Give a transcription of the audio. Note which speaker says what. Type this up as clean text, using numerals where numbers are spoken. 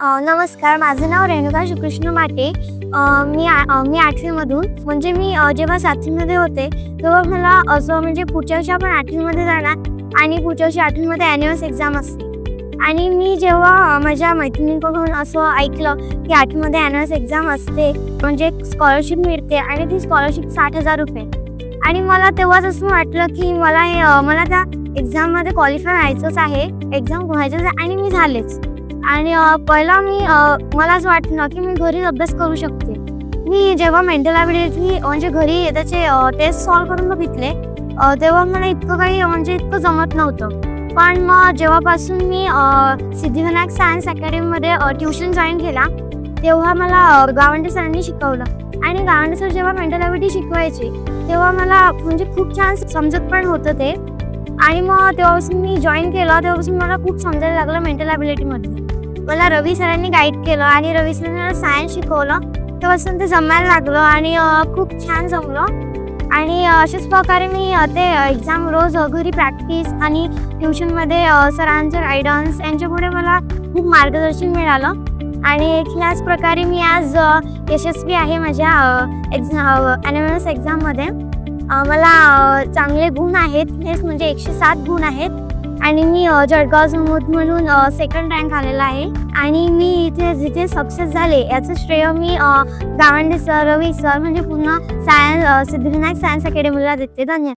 Speaker 1: नमस्कार, माझं नाव रेणुका श्रीकृष्ण माटे। मी 8वी मधून म्हणजे मी जेव्हा 7वी मध्ये होते तेव्हा मला असं म्हणजे पुढच्या वर्षी आपण 8वी मध्ये जाणार आणि पुढच्या वर्षी 8वी मध्ये ॲन्युअल एक्झाम असते। आणि मी जेव्हा माझ्या मैत्रिणींकडून असं ऐकलं की 8वी मध्ये ॲन्युअल एक्झाम असते म्हणजे स्कॉलरशिप मिळते आणि ती स्कॉलरशिप 60,000 रुपये। आणि मला तेव्हाच असं वाटलं की मला त्या एक्झाममध्ये क्वालिफाय व्हायचंच आहे, एक्झाम व्हायचंच आहे आणि मी झालेच। आणि पहिला मला असं वाटलं की मी घरी अभ्यास करू शकते। मी जेव्हा मेंटल ॲबिलिटी म्हणजे घरी त्याचे टेस्ट सॉल्व करून बघितले तेव्हा मला इतकं जमत नव्हतं। पण मग जेव्हापासून मी सिद्धिविनायक सायन्स अकॅडमीमध्ये ट्युशन जॉईन केला तेव्हा मला गावंडे सरांनी शिकवलं। आणि गावंडे सर जेव्हा मेंटल ॲबिलिटी शिकवायचे तेव्हा मला म्हणजे खूप छान समजत पण होतं ते। आणि मग तेव्हापासून मी जॉईन केलं, तेव्हापासून मला खूप समजायला लागलं मेंटल ॲबिलिटीमध्ये। मला रवी सरांनी गाईड केलं आणि रवी सरांनी मला सायन्स शिकवलं, तेव्हापासून ते जमायला लागलं आणि खूप छान जमलं। आणि अशाच प्रकारे मी ते एक्झाम रोज घरी प्रॅक्टिस आणि ट्युशनमध्ये सरांचं गायडन्स यांच्यामुळे मला खूप मार्गदर्शन मिळालं। आणि ह्याच प्रकारे मी आज यशस्वी आहे माझ्या ॲन्युअल एक्झाममध्ये। मला चांगले गुण आहेत, हेच म्हणजे 107 गुण आहेत आणि मी जळगाव मधून सेकंड रँक आलेला आहे। आणि मी जिथे सक्सेस झाले याचं श्रेय मी गावंडे सर, रवी सर म्हणजे पुन्हा सिद्धिविनायक सायन्स अकॅडमीला देते। धन्यवाद।